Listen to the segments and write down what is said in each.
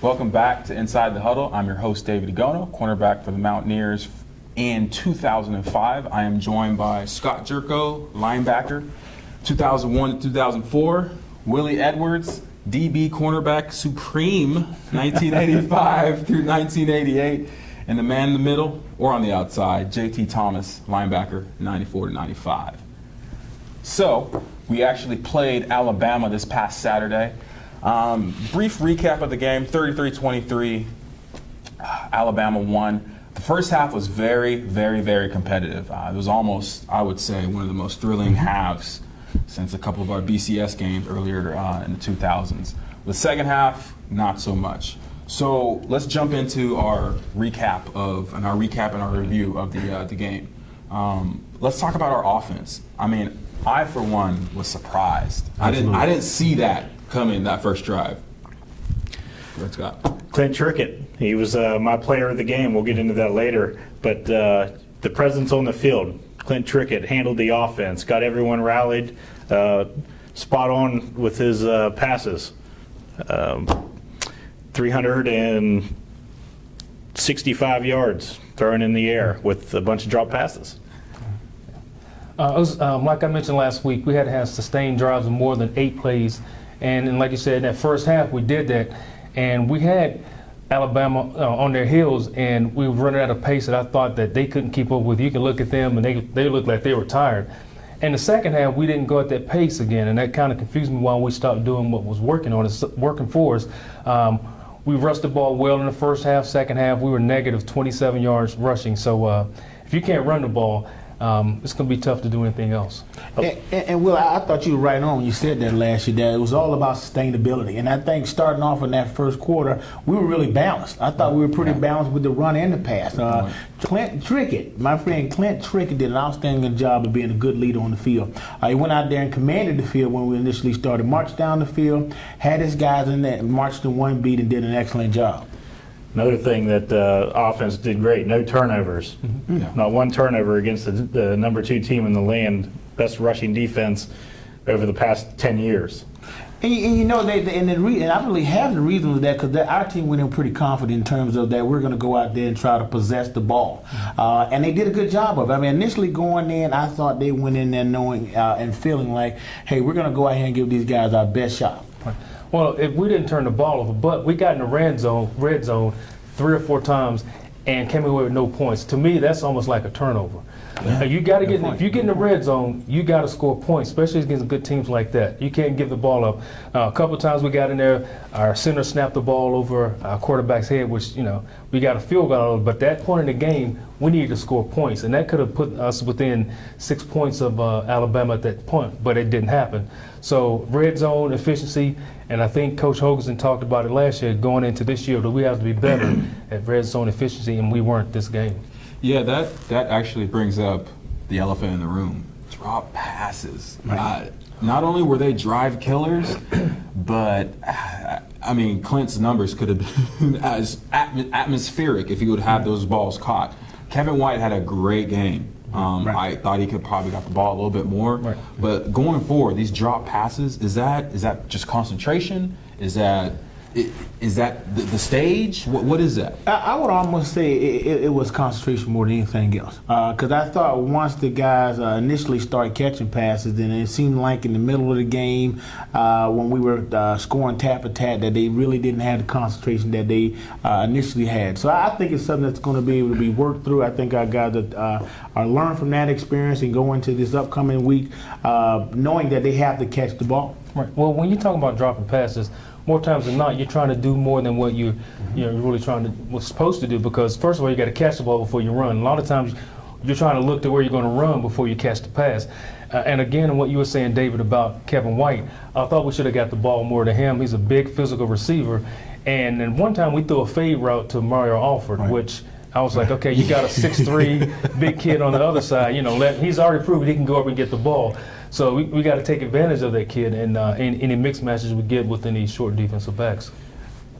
Welcome back to Inside the Huddle. I'm your host, David Igono, cornerback for the Mountaineers in 2005. I am joined by Scott Gyorko, linebacker, 2001 to 2004. Willie Edwards, DB cornerback supreme, 1985 through 1988. And the man in the middle, or on the outside, JT Thomas, linebacker, 94 to 95. So, we actually played Alabama this past Saturday. Brief recap of the game, 33-23, Alabama won. The first half was very, very, very competitive. It was almost, I would say, one of the most thrilling halves since a couple of our BCS games earlier in the 2000s. The second half, not so much. So let's jump into our recap and our review of the game. Let's talk about our offense. I mean, I for one was surprised. I didn't see that coming that first drive. Let's go. Clint Trickett, he was my player of the game. We'll get into that later. But the presence on the field, Clint Trickett handled the offense, got everyone rallied, spot on with his passes. 365 yards thrown in the air with a bunch of drop passes. Like I mentioned last week, we had to have sustained drives of more than 8 plays. And like you said, in that first half, we did that. And we had Alabama on their heels, and we were running at a pace that I thought that they couldn't keep up with. You can look at them, and they looked like they were tired. And the second half, we didn't go at that pace again, and that kind of confused me why we stopped doing what was working for us. We rushed the ball well in the first half. Second half, we were negative 27 yards rushing. So if you can't run the ball, it's going to be tough to do anything else. And Will, I thought you were right on when you said that last year, that it was all about sustainability. And I think starting off in that first quarter, we were really balanced. I thought we were pretty balanced with the run and the pass. Clint Trickett, my friend Clint Trickett, did an outstanding job of being a good leader on the field. He went out there and commanded the field when we initially started. Marched down the field, had his guys in there, marched in one beat, and did an excellent job. Another thing that the offense did great, no turnovers. Mm-hmm. Yeah. Not one turnover against the number 2 team in the land, best rushing defense over the past 10 years. And you know, and I really have the reason for that, because our team went in pretty confident in terms of that we're going to go out there and try to possess the ball. And they did a good job of it. I mean, initially going in, I thought they went in there knowing and feeling like, hey, we're going to go out here and give these guys our best shot. Well, if we didn't turn the ball over, but we got in the red zone 3 or 4 times and came away with no points. To me, that's almost like a turnover. Yeah. You got to get if you get in the red zone, you got to score points, especially against good teams like that. You can't give the ball up. A couple of times we got in there, our center snapped the ball over our quarterback's head, which we got a field goal out of. But that point in the game, we needed to score points, and that could have put us within 6 points of Alabama at that point, but it didn't happen. So red zone efficiency. And I think Coach Hoganson talked about it last year, going into this year, that we have to be better at red zone efficiency, and we weren't this game. Yeah, that actually brings up the elephant in the room. Drop passes. Right. Not only were they drive killers, but I mean, Clint's numbers could have been as atmospheric if he would have those balls caught. Kevin White had a great game. I thought he could probably got the ball a little bit more. Right. But going forward, these drop passes, is that just concentration? Is that the stage? What is that? I would almost say it was concentration more than anything else. Because I thought once the guys initially started catching passes, then it seemed like in the middle of the game when we were scoring tap for tat that they really didn't have the concentration that they initially had. So I think it's something that's going to be able to be worked through. I think our guys are learn from that experience and go into this upcoming week knowing that they have to catch the ball. Right. Well, when you're talking about dropping passes, more times than not, you're trying to do more than what you're really was supposed to do, because first of all, you got to catch the ball before you run. A lot of times, you're trying to look to where you're going to run before you catch the pass. And again, what you were saying, David, about Kevin White, I thought we should have got the ball more to him. He's a big physical receiver. And then one time we threw a fade route to Mario Alford, right, which I was like, okay, you got a 6'3" big kid on the other side. He's already proven he can go up and get the ball. So we got to take advantage of that kid and any mixed matches we get within these short defensive backs.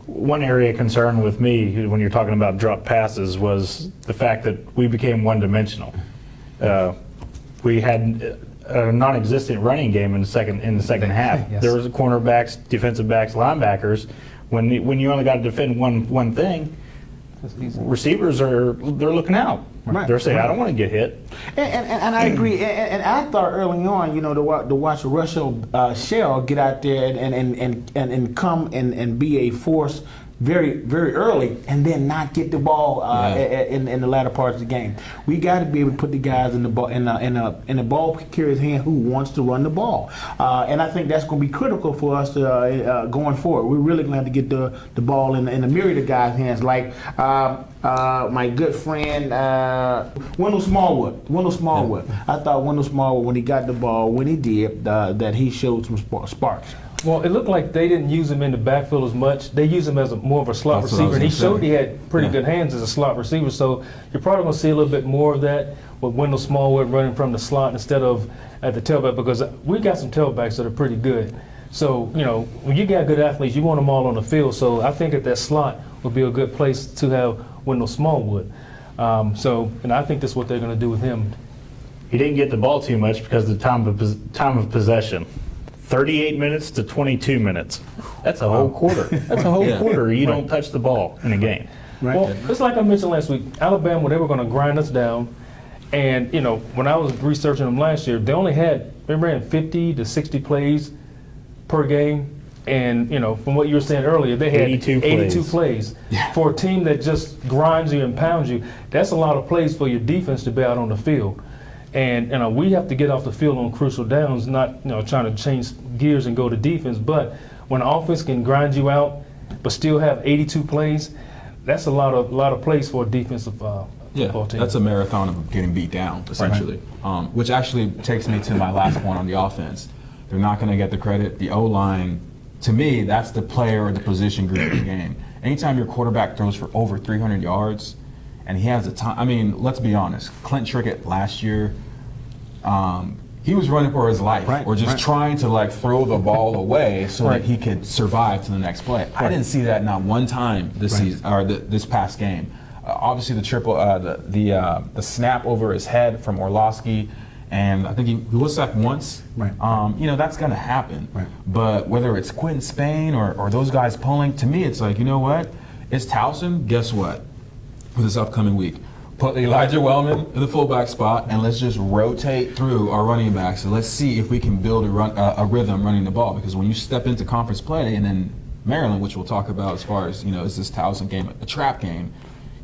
One area of concern with me when you're talking about drop passes was the fact that we became one-dimensional. We had a non-existent running game in the second half. Yes. There was cornerbacks, defensive backs, linebackers When you only got to defend one thing, receivers they're looking out. Right. They're saying, I don't want to get hit. And I agree. And I thought early on, to watch Russell Shell get out there and come and be a force very, very early, and then not get the ball in the latter parts of the game. We got to be able to put the guys in the ball in the ball carrier's hand who wants to run the ball, and I think that's going to be critical for us going forward. We're really going to have to get the ball in the myriad of guys' hands, like my good friend Wendell Smallwood. I thought Wendell Smallwood, when he got the ball, when he did, that he showed some sparks. Well, it looked like they didn't use him in the backfield as much. They used him as more of a slot That's what I receiver, was and he gonna showed say. he had pretty good hands as a slot receiver. So you're probably going to see a little bit more of that with Wendell Smallwood running from the slot instead of at the tailback, because we got some tailbacks that are pretty good. So, when you got good athletes, you want them all on the field. So I think that slot would be a good place to have Wendell Smallwood. And I think that's what they're going to do with him. He didn't get the ball too much because of the time of possession. 38 minutes to 22 minutes. That's a whole quarter. That's a whole quarter. You don't touch the ball in a game. Right. Well, it's like I mentioned last week, Alabama, they were going to grind us down. And, when I was researching them last year, they ran 50 to 60 plays per game. And, from what you were saying earlier, they had 82 plays. For a team that just grinds you and pounds you, that's a lot of plays for your defense to be out on the field. And we have to get off the field on crucial downs, not trying to change gears and go to defense. But when offense can grind you out, but still have 82 plays, that's a lot of plays for a defensive football team. That's a marathon of getting beat down, essentially. Which actually takes me to my last point on the offense. They're not going to get the credit. The O-line, to me, that's the player or the position group of the game. Anytime your quarterback throws for over 300 yards, and he has a time. I mean, let's be honest. Clint Trickett last year, he was running for his life, or just trying to throw the ball away so that he could survive to the next play. I didn't see that not one time this season or this past game. Obviously, the snap over his head from Orlovsky, and I think he was sacked once. Right. That's going to happen. Right. But whether it's Quentin Spain or those guys pulling, to me, it's like, you know what? It's Towson. Guess what? For this upcoming week, put Elijah Wellman in the fullback spot, and let's just rotate through our running backs, and let's see if we can build a rhythm running the ball. Because when you step into conference play, and then Maryland, which we'll talk about as far as is this Towson game a trap game?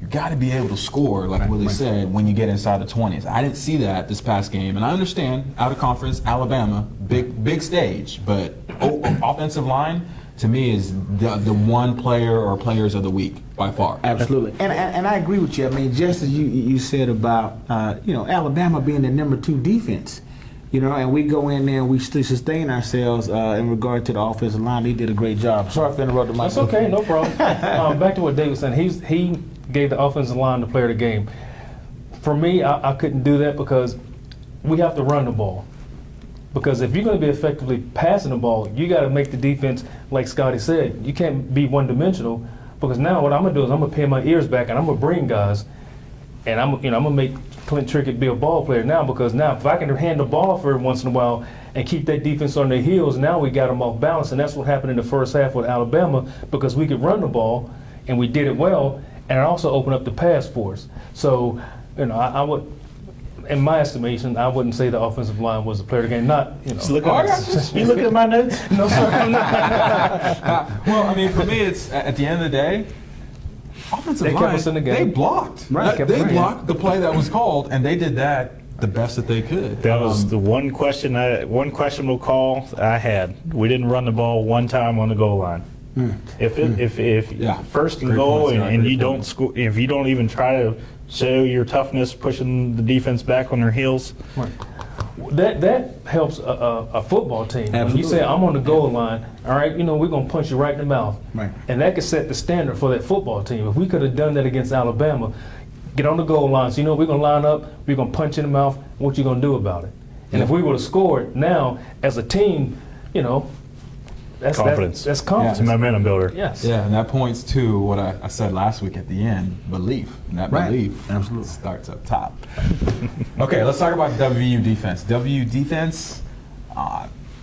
You got to be able to score, like Willie said, when you get inside the 20s. I didn't see that this past game, and I understand out of conference, Alabama, big stage, but offensive line, to me, is the one player or players of the week by far. Absolutely, and I agree with you. I mean, just as you said about Alabama being the number 2 defense, and we go in there and we still sustain ourselves in regard to the offensive line. They did a great job. Sorry for interrupting. That's okay, no problem. Back to what David was saying. He gave the offensive line the player of the game. For me, I couldn't do that because we have to run the ball. Because if you're going to be effectively passing the ball, you got to make the defense, like Scotty said, you can't be one-dimensional. Because now what I'm going to do is I'm going to pin my ears back and I'm going to bring guys, and I'm going to make Clint Trickett be a ball player now. Because now if I can hand the ball for every once in a while and keep that defense on their heels, now we got them off balance, and that's what happened in the first half with Alabama, because we could run the ball and we did it well, and it also opened up the pass for us. So, I would. In my estimation, I wouldn't say the offensive line was the player of the game. Not, You looking at my notes? No, sir, I'm not. Well, I mean, for me, it's at the end of the day, offensive They kept line, us in the game. they blocked. Right. They blocked the play that was called, and they did that the best that they could. That was the one questionable call I had. We didn't run the ball one time on the goal line. If first and Great goal points, yeah, and great you don't points. score, if you don't even try to show your toughness, pushing the defense back on their heels. Right. That helps a football team. Absolutely. When you say, I'm on the goal line, all right, we're going to punch you right in the mouth. Right. And that could set the standard for that football team. If we could have done that against Alabama, get on the goal line. So, we're going to line up, we're going to punch you in the mouth. What you going to do about it? And if we would have scored now, as a team, that's Confidence. That's confidence. It's a momentum builder. Yes. Yeah, and that points to what I said last week at the end, belief. And that belief Absolutely starts up top. Okay, let's talk about WVU defense. WVU defense,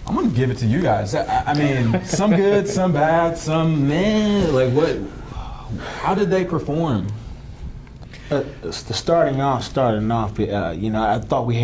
I'm gonna give it to you guys. I mean, some good, some bad, some man. Like what? How did they perform? Starting off, I thought we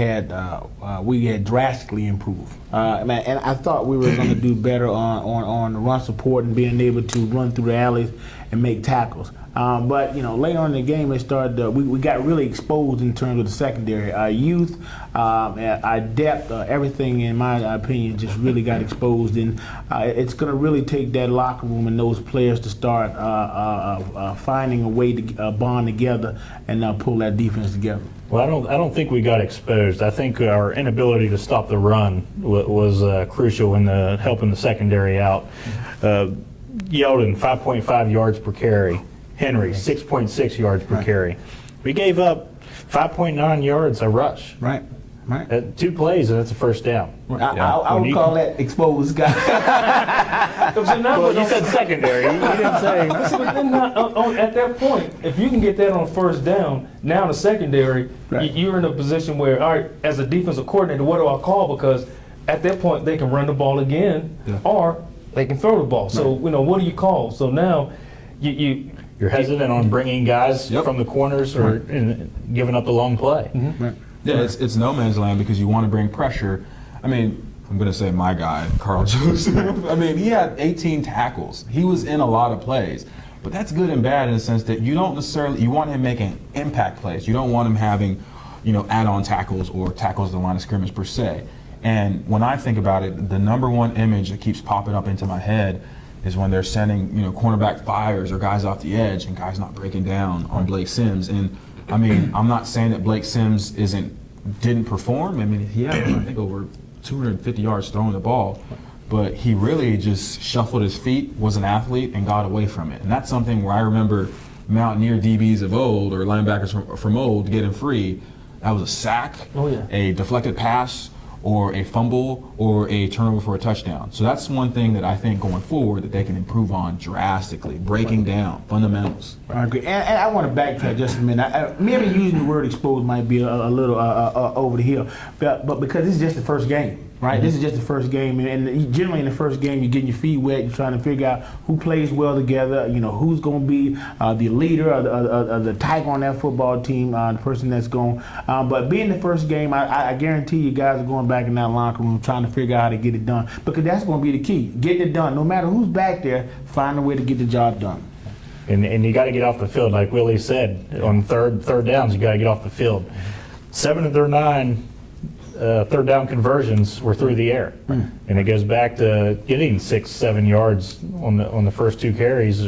had drastically improved. And I thought we were going to do better on the run support and being able to run through the alleys and make tackles. But later on in the game, it started. We got really exposed in terms of the secondary. Our youth, our depth, everything in my opinion just really got exposed, and it's going to really take that locker room and those players to start finding a way to bond together and pull that defense together. Well, I don't think we got exposed. I think our inability to stop the run was crucial in helping the secondary out. Yeldon, 5.5 yards per carry. Henry, 6.6 yards per carry. We gave up 5.9 yards a rush. Right. 2 plays, and that's a first down. I would call that exposed, guy. Well, you said secondary. You didn't say. But then at that point, if you can get that on first down, now in the secondary, Right. you're in a position where, all right, as a defensive coordinator, what do I call? Because at that point, they can run the ball again, or they can throw the ball. So, what do you call? So now, You're hesitant on bringing guys from the corners or giving up the long play. Mm-hmm. Right. Yeah, it's no man's land because you want to bring pressure. I mean, I'm going to say my guy, Carl Joseph. I mean, he had 18 tackles. He was in a lot of plays. But that's good and bad in the sense that you don't necessarily, you want him making impact plays. You don't want him having, add-on tackles or tackles at the line of scrimmage per se. And when I think about it, the number one image that keeps popping up into my head is when they're sending, cornerback fires or guys off the edge and guys not breaking down on Blake Sims. And I mean, I'm not saying that Blake Sims didn't perform. I mean, he had, I think, over 250 yards throwing the ball, but he really just shuffled his feet, was an athlete, and got away from it. And that's something where I remember Mountaineer DBs of old or linebackers from old getting free. That was a sack, a deflected pass, or a fumble, or a turnover for a touchdown. So that's one thing that I think going forward that they can improve on drastically, breaking down fundamentals. I agree. And I want to backtrack just a minute. Maybe using the word exposed might be a little over the hill, but because this is just the first game. Right, Mm-hmm. This is just the first game, and generally in the first game, you're getting your feet wet. You're trying to figure out who plays well together. Who's going to be the leader or the tiger on that football team, the person that's going. But being the first game, I guarantee you guys are going back in that locker room trying to figure out how to get it done, because that's going to be the key. Getting it done, no matter who's back there, find a way to get the job done. And you got to get off the field, like Willie said. On third downs, you got to get off the field. 7 of their 9. Third down conversions were through the air, and it goes back to getting 6-7 yards on the first 2 carries.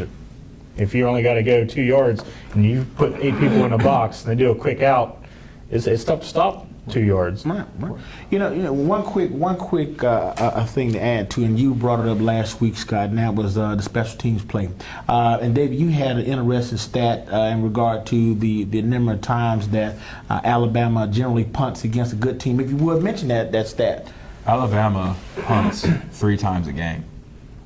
If you only got to go 2 yards and you put 8 people in a box and they do a quick out, it's tough to stop 2 yards. Right. One quick thing to add to, and you brought it up last week, Scott, and that was the special teams play. And David, you had an interesting stat in regard to the number of times that Alabama generally punts against a good team. If you would mention that stat. Alabama punts 3 times a game.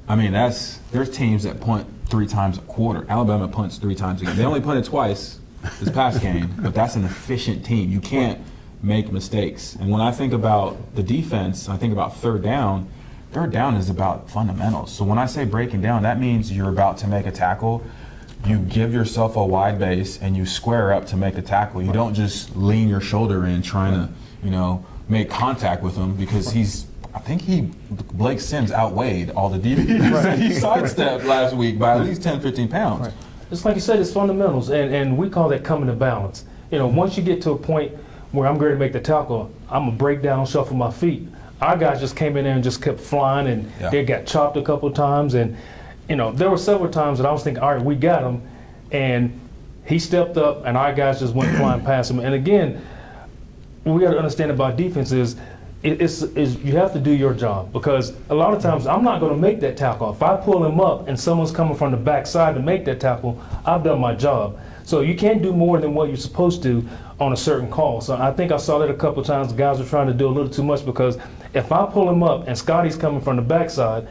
I mean, there's teams that punt 3 times a quarter. Alabama punts 3 times a game. They only punted twice this past game, but that's an efficient team. You can't make mistakes. And when I think about the defense, I think about third down. Third down is about fundamentals. So when I say breaking down, that means you're about to make a tackle. You give yourself a wide base and you square up to make the tackle. You don't just lean your shoulder in trying to, make contact with him, because Blake Sims outweighed all the DBs that he sidestepped last week by at least 10, 15 pounds. Right. It's like you said, it's fundamentals, and we call that coming to balance. Once you get to a point where I'm ready to make the tackle, I'm going to break down, shuffle my feet. Our guys just came in there and just kept flying, and they got chopped a couple of times. And, there were several times that I was thinking, all right, we got him. And he stepped up, and our guys just went flying past him. And again, what we got to understand about defense is you have to do your job, because a lot of times I'm not going to make that tackle. If I pull him up and someone's coming from the backside to make that tackle, I've done my job. So you can't do more than what you're supposed to on a certain call. So I think I saw that a couple of times. The guys were trying to do a little too much, because if I pull him up and Scotty's coming from the backside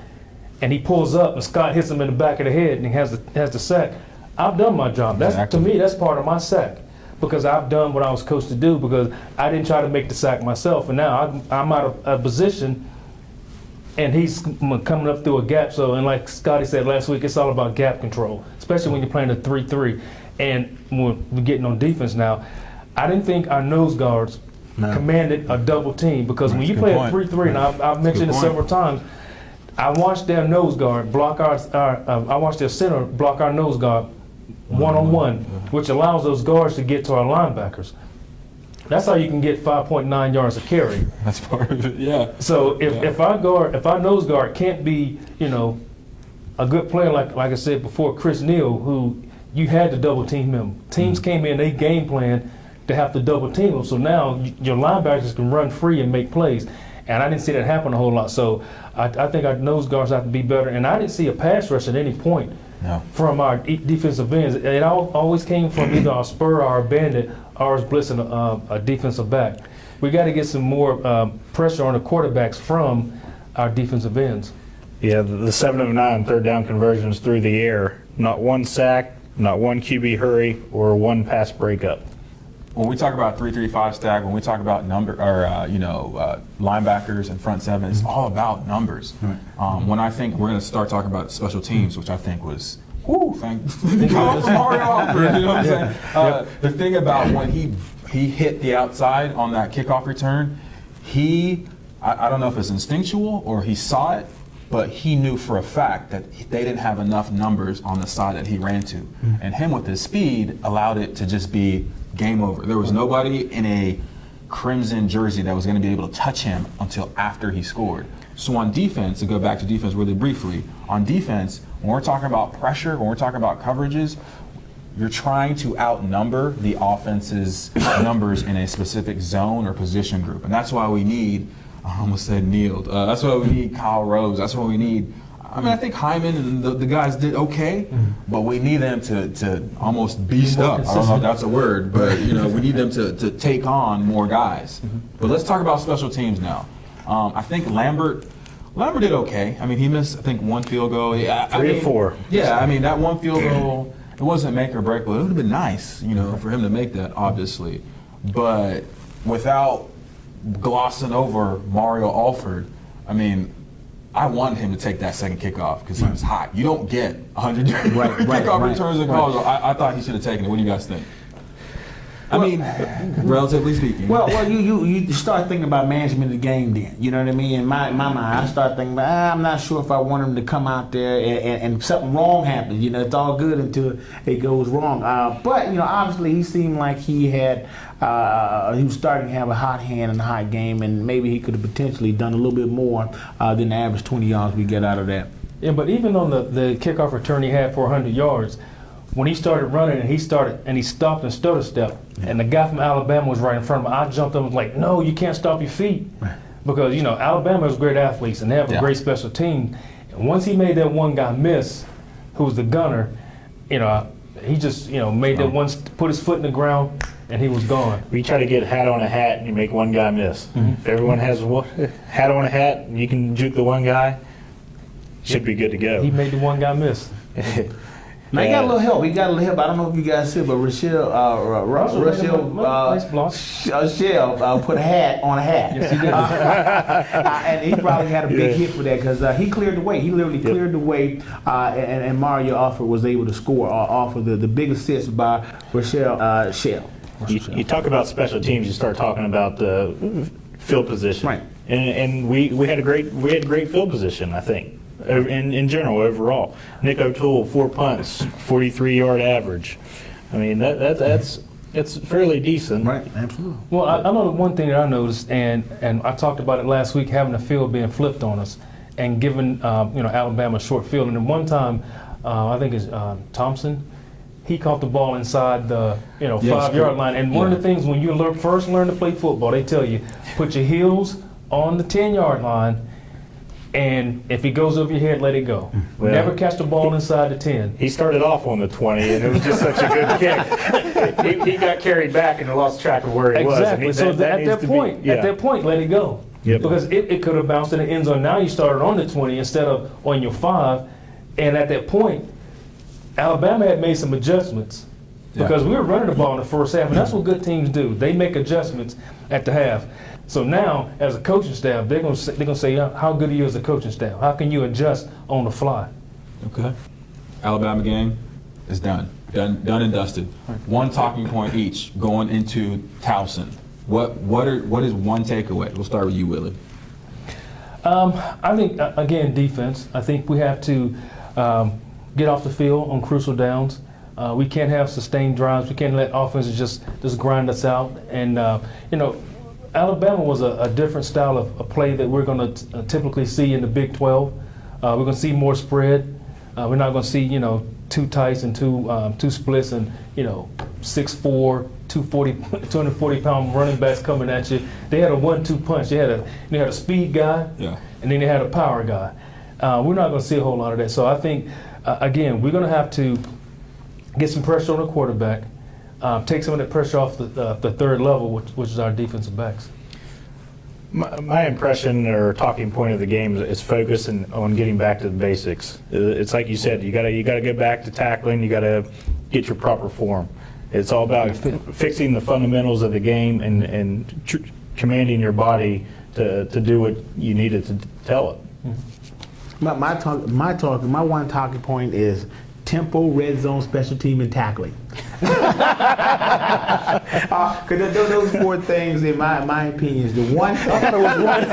and he pulls up and Scott hits him in the back of the head and he has the sack, I've done my job. To me, that's part of my sack, because I've done what I was coached to do, because I didn't try to make the sack myself. And now I'm out of a position and he's coming up through a gap. So, and like Scotty said last week, it's all about gap control, especially when you're playing a 3-3. And when we're getting on defense now, I didn't think our nose guards commanded a double team, because when you play a 3-3, and I've mentioned it several times, I watched their nose guard block I watched their center block our nose guard one-on-one, which allows those guards to get to our linebackers. That's how you can get 5.9 yards a carry. That's part of it, yeah. So if our nose guard can't be, a good player like I said before, Chris Neal, who you had to double team him. Teams came in, they game plan to have to double team him. So now your linebackers can run free and make plays. And I didn't see that happen a whole lot. So I think our nose guards have to be better. And I didn't see a pass rush at any point from our defensive ends. It always came from either our spur or our bandit, or us blitzing a defensive back. We got to get some more pressure on the quarterbacks from our defensive ends. Yeah, the 7 of 9 third down conversions through the air. Not one sack, not one QB hurry, or one pass breakup. When we talk about 3-3-5 stack, when we talk about linebackers and front seven, it's all about numbers. When I think we're going to start talking about special teams, which I think was, thank God for Mario Alford, you know what I'm saying? The thing about when he hit the outside on that kickoff return, I don't know if it's instinctual or he saw it, but he knew for a fact that they didn't have enough numbers on the side that he ran to. And him with his speed allowed it to just be game over. There was nobody in a crimson jersey that was going to be able to touch him until after he scored. So on defense, to go back to defense really briefly, on defense, when we're talking about pressure, when we're talking about coverages, you're trying to outnumber the offense's numbers in a specific zone or position group. And that's why we need, I almost said Neal, that's why we need Kyle Rose, that's why we need, I think Hyman and the guys did okay, but we need them to almost beast up. I don't know if that's a word, but we need them to take on more guys. But let's talk about special teams now. I think Lambert did okay. I mean, he missed, I think, one field goal. 3 or 4. Yeah, I mean, that one field goal, it wasn't make or break, but it would have been nice, for him to make that, obviously. But without glossing over Mario Alford, I mean, I wanted him to take that second kickoff because he was hot. You don't get 100 kickoff returns in college. I thought he should have taken it. What do you guys think? I mean, relatively speaking. Well, you start thinking about management of the game then. You know what I mean? In my mind, I start thinking about, I'm not sure if I want him to come out there and something wrong happens. It's all good until it goes wrong. But, obviously he seemed like he was starting to have a hot hand in a hot game, and maybe he could have potentially done a little bit more than the average 20 yards we get out of that. Yeah, but even on the kickoff return he had for 100 yards, when he started running and he stopped and stutter step, and the guy from Alabama was right in front of him, I jumped up and was like, no, you can't stop your feet. Because, Alabama is great athletes and they have a great special team. And once he made that one guy miss, who was the gunner, he just, made that one, put his foot in the ground, and he was gone. We try to get hat on a hat and you make one guy miss. If everyone has hat on a hat and you can juke the one guy, should be good to go. He made the one guy miss. Now he got a little help. I don't know if you guys see, but Rochelle put a hat on a hat. Yes, he did. And he probably had a big hit for that because he cleared the way. He literally cleared the way, and Mario Alford was able to score off of the big assist by Rochelle Shell. You talk about special teams, you start talking about the field position. Right. And we had great field position, I think. In general, overall, Nick O'Toole 4 punts, 43-yard average. I mean that's fairly decent. Right, absolutely. Well, I know the one thing that I noticed, and I talked about it last week, having the field being flipped on us, and giving Alabama a short field. And then one time, I think it's Thompson, he caught the ball inside the 5-yard line. And one of the things when you first learn to play football, they tell you put your heels on the 10-yard line. And if he goes over your head, let it go. Well, never catch the ball inside the 10. He started off on the 20, and it was just such a good kick. He got carried back and lost track of where he was. Exactly. So at that point, let it go. Yep. Because it could have bounced in the end zone. Now you started on the 20 instead of on your 5. And at that point, Alabama had made some adjustments because we were running the ball in the first half, and that's what good teams do. They make adjustments at the half. So now, as a coaching staff, they're gonna say, how good are you as a coaching staff? How can you adjust on the fly? Okay. Alabama game is done and dusted. One talking point each going into Towson. What is one takeaway? We'll start with you, Willie. I think again, defense. I think we have to get off the field on crucial downs. We can't have sustained drives. We can't let offenses just grind us out. And Alabama was a different style of play that we're going to typically see in the Big 12. We're going to see more spread. We're not going to see two tights and two splits and 6'4", 240-pound running backs coming at you. They had a 1-2 punch. They had a speed guy, and then they had a power guy. We're not going to see a whole lot of that. So I think again, we're going to have to get some pressure on the quarterback, take some of that pressure off the third level, which is our defensive backs. My impression or talking point of the game is focus on getting back to the basics. It's like you said, you got to get back to tackling. You got to get your proper form. It's all about fixing the fundamentals of the game and commanding your body to do what you needed to tell it. My one talking point is tempo, red zone, special team, and tackling. Because those four things, in my opinion, is the one thing. I thought it was one.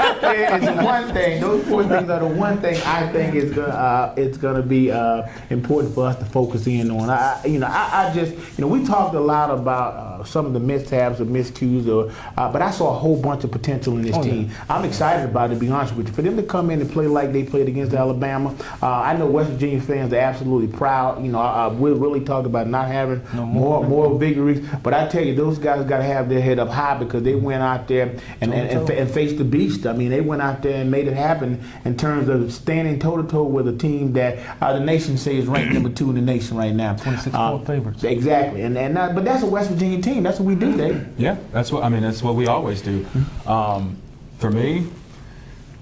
It's the one thing. Those four things are the one thing I think is it's gonna be important for us to focus in on. I just we talked a lot about some of the mishaps or miscues, but I saw a whole bunch of potential in this team. Yeah. I'm excited about it, to be honest with you. For them to come in and play like they played against Alabama, I know West Virginia fans are absolutely proud. We're really talking about not having more victories, but I tell you, those guys got to have their head up high because they went out there and faced the beast. I mean, they went out there and made it happen in terms of standing toe-to-toe with a team that the nation says is ranked number 2 in the nation right now. 26-point favorites. Exactly, but that's a West Virginia team. That's what we do, Dave. Yeah, that's what we always do. For me,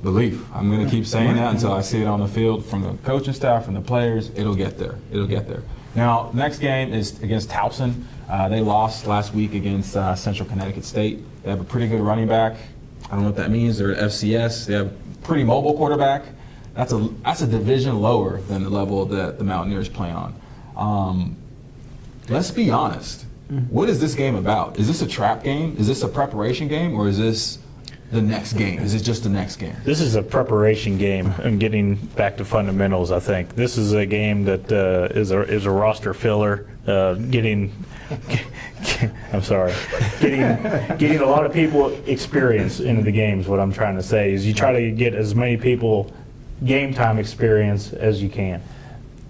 belief. I'm going to keep saying that until I see it on the field from the coaching staff, from the players. It'll get there. It'll get there. Now, next game is against Towson. They lost last week against Central Connecticut State. They have a pretty good running back. I don't know what that means. They're at FCS. They have a pretty mobile quarterback. That's a division lower than the level that the Mountaineers play on. Let's be honest. What is this game about? Is this a trap game? Is this a preparation game? Or is this the next game? Is it just the next game? This is a preparation game and getting back to fundamentals, I think. This is a game that is a roster filler, getting a lot of people experience into the games. What I'm trying to say is you try to get as many people game time experience as you can.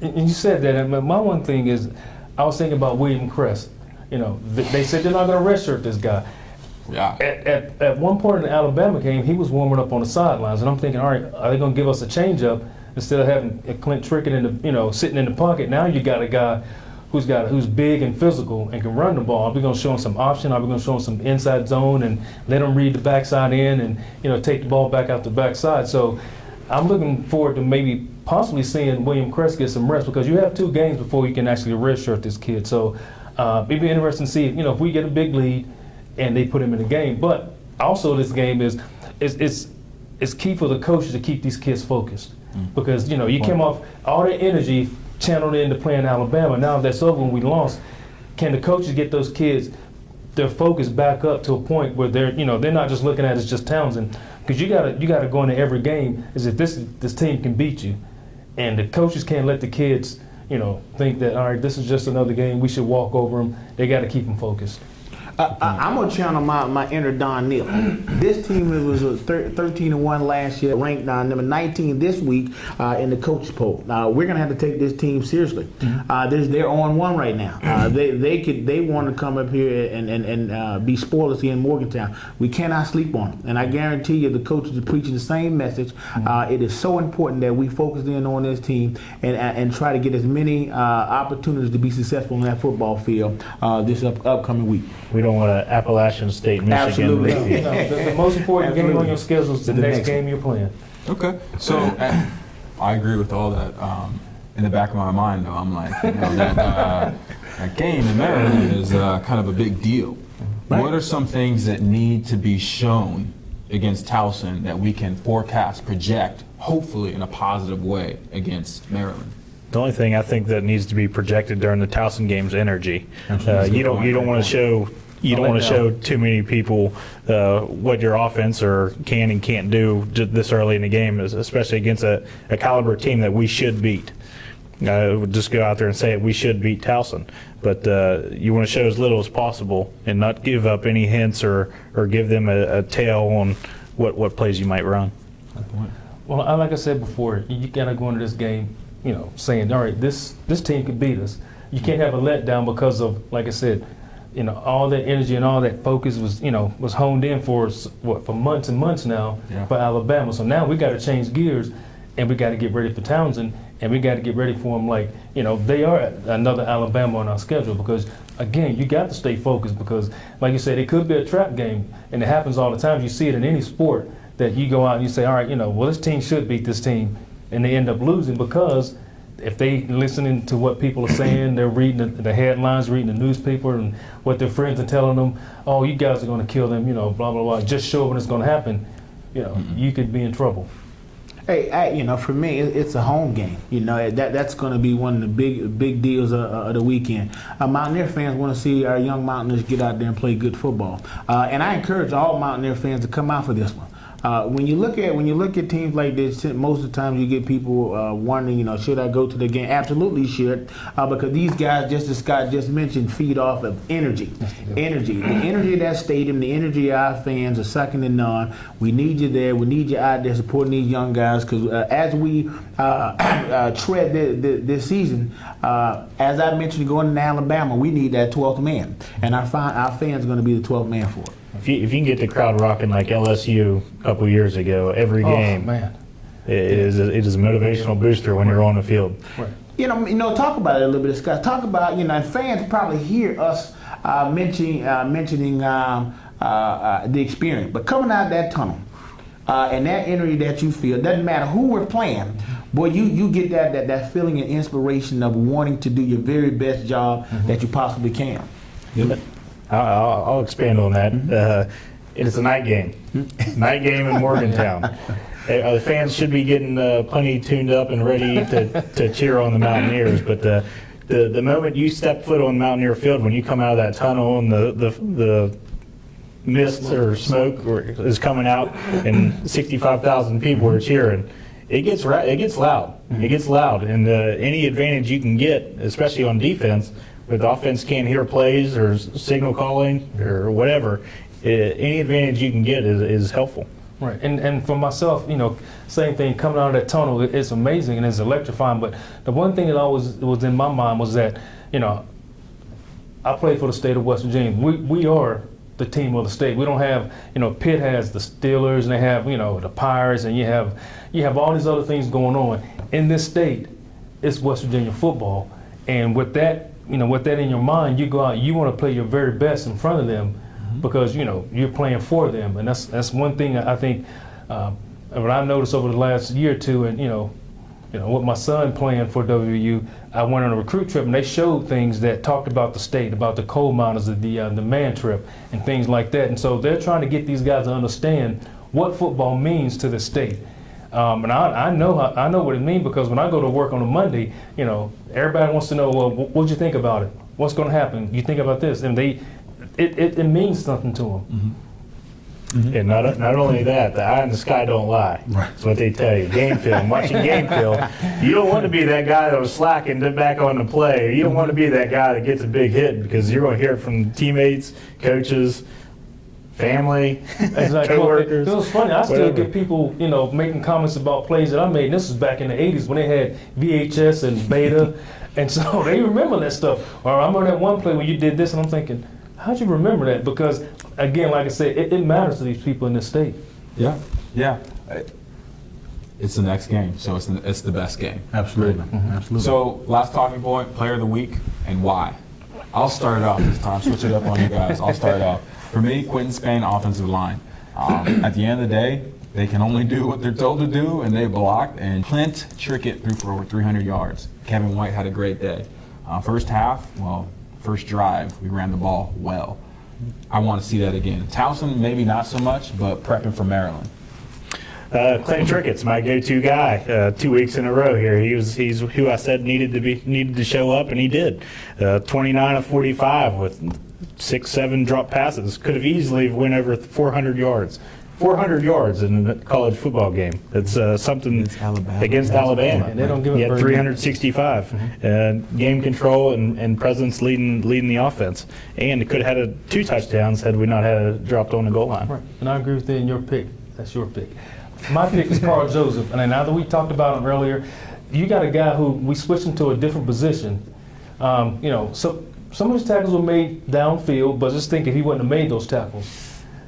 And you said that, and my one thing is, I was thinking about William Crest. They said they're not going to redshirt this guy. Yeah. At one point in the Alabama game, he was warming up on the sidelines, and I'm thinking, all right, are they going to give us a change-up instead of having Clint Trickett sitting in the pocket? Now you got a guy who's big and physical and can run the ball. Are we going to show him some option? Are we going to show him some inside zone and let him read the backside in and take the ball back out the backside? So I'm looking forward to maybe possibly seeing William Crest get some rest because you have 2 games before you can actually redshirt this kid. So it'd be interesting to see if we get a big lead and they put him in the game. But also this game is key for the coaches to keep these kids focused. Because, you came off all the energy channeled into playing Alabama. Now that's over when we lost. Can the coaches get those kids, their focus back up to a point where they're not just looking at it as just Townsend? Because you gotta go into every game as if this team can beat you. And the coaches can't let the kids, think that, all right, this is just another game, we should walk over them. They got to keep them focused. I'm going to channel my inner Don Neal. This team was 13-1 last year, ranked number 19 this week in the coaches poll. We're going to have to take this team seriously. They're on 1 right now. They want to come up here and be spoilers here in Morgantown. We cannot sleep on them. And I guarantee you the coaches are preaching the same message. It is so important that we focus in on this team and try to get as many opportunities to be successful in that football field this upcoming week. We don't want to Appalachian State, Michigan. Absolutely. The most important game on your schedule is the next game you're playing. Okay. So I agree with all that. In the back of my mind, though, I'm like, That game in Maryland is kind of a big deal. Right. What are some things that need to be shown against Towson that we can forecast, project, hopefully in a positive way against Maryland? The only thing I think that needs to be projected during the Towson game is energy. You don't want to show too many people what your offense or can and can't do this early in the game, especially against a caliber team that we should beat. Just go out there and say it, we should beat Towson. But you want to show as little as possible and not give up any hints or give them a tail on what plays you might run. Well, like I said before, you gotta go into this game, saying, all right, this team could beat us. You can't have a letdown because of, like I said, all that energy and all that focus was honed in for months and months now for Alabama. So now we got to change gears, and we got to get ready for Townsend, and we got to get ready for them like they are another Alabama on our schedule. Because again, you got to stay focused because, like you said, it could be a trap game, and it happens all the time. You see it in any sport that you go out and you say, all right, well, this team should beat this team, and they end up losing because if they listening to what people are saying, they're reading the headlines, reading the newspaper, and what their friends are telling them, oh, you guys are going to kill them, blah, blah, blah. Just show when it's going to happen, you could be in trouble. Hey, for me, it's a home game. That's going to be one of the big deals of the weekend. Mountaineer fans want to see our young Mountaineers get out there and play good football. And I encourage all Mountaineer fans to come out for this one. When you look at teams like this, most of the time you get people wondering, should I go to the game? Absolutely, you should, because these guys, just as Scott just mentioned, feed off of energy. The energy of that stadium, the energy of our fans are second to none. We need you there. We need you out there supporting these young guys, because as we tread this season, as I mentioned, going to Alabama, we need that 12th man, and our fans are going to be the 12th man for it. If you can get the crowd rocking like LSU a couple years ago, every game, man. It is a motivational booster when you're on the field. Right. Talk about it a little bit, Scott. Talk about, fans probably hear us mentioning the experience, but coming out of that tunnel and that energy that you feel, doesn't matter who we're playing, boy, you get that feeling and inspiration of wanting to do your very best job that you possibly can. I'll expand on that. It's a night game. Night game in Morgantown. The fans should be getting plenty tuned up and ready to cheer on the Mountaineers. But the moment you step foot on Mountaineer Field, when you come out of that tunnel and the mist or smoke is coming out and 65,000 people are cheering, it gets loud. It gets loud. And any advantage you can get, especially on defense, if the offense can't hear plays or signal calling or whatever, any advantage you can get is helpful. Right, and for myself, same thing, coming out of that tunnel, it's amazing and it's electrifying, but the one thing that always was in my mind was that, I played for the state of West Virginia. We are the team of the state. We don't have, Pitt has the Steelers and they have, the Pirates, and you have all these other things going on. In this state, it's West Virginia football, and with that in your mind, you go out, you want to play your very best in front of them because, you're playing for them. And that's one thing I think what I noticed over the last year or two, and, with my son playing for WVU, I went on a recruit trip and they showed things that talked about the state, about the coal miners, the man trip and things like that. And so they're trying to get these guys to understand what football means to the state. And I know what it means because when I go to work on a Monday, everybody wants to know, well, what'd you think about it? What's going to happen? You think about this, and it means something to them. And not only that, the eye in the sky don't lie. Right. That's what they tell you. Game film, watching game film, you don't want to be that guy that was slacking back on the play. Or you don't want to be that guy that gets a big hit because you're going to hear it from teammates, coaches, family, co-workers. It was funny. I still get people, making comments about plays that I made. And this was back in the 80s when they had VHS and Beta. And so they remember that stuff. Or I remember that one play when you did this, and I'm thinking, how'd you remember that? Because, again, like I said, it matters to these people in this state. Yeah. It's the next game, so it's the best game. Absolutely. Absolutely. So, last talking point, player of the week, and why? I'll start it off this time. Switch it up on you guys. I'll start it off. For me, Quentin Spain, offensive line. At the end of the day, they can only do what they're told to do, and they blocked. And Clint Trickett threw for over 300 yards. Kevin White had a great day. First half, well, first drive, we ran the ball well. I want to see that again. Towson, maybe not so much, but prepping for Maryland. Clinton Trickett's my go-to guy. 2 weeks in a row here. He's who I said needed to show up, and he did. 29 of 45 with 6-7 drop passes. Could have easily went over 400 yards. 400 yards in a college football game. It's something against Alabama. And they don't give He up had very 365. Game control and presence leading the offense. And it could have had 2 touchdowns had we not had dropped on the goal line. Right. And I agree with you in your pick. That's your pick. My pick is Carl Joseph. And now that we talked about him earlier, you got a guy who we switched him to a different position. So some of his tackles were made downfield, but just think if he wouldn't have made those tackles,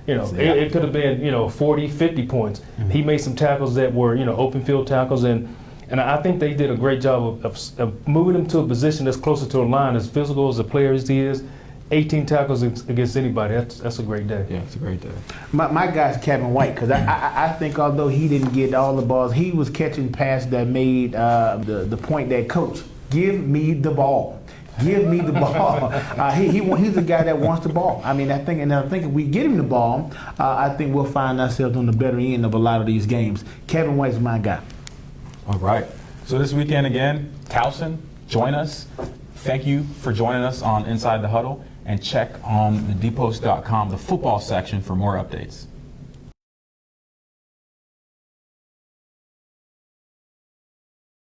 it could have been, 40, 50 points. Mm-hmm. He made some tackles that were, open field tackles, and I think they did a great job of moving him to a position that's closer to a line, as physical as a player as he is. 18 tackles against anybody. That's a great day. Yeah, it's a great day. My guy's Kevin White, because I think although he didn't get all the balls, he was catching passes that made the point that, coach, give me the ball. Give me the ball. He's a guy that wants the ball. I think if we get him the ball, I think we'll find ourselves on the better end of a lot of these games. Kevin White's my guy. All right. So this weekend again, Towson, join us. Thank you for joining us on Inside the Huddle, and check on the dpost.com, the football section, for more updates.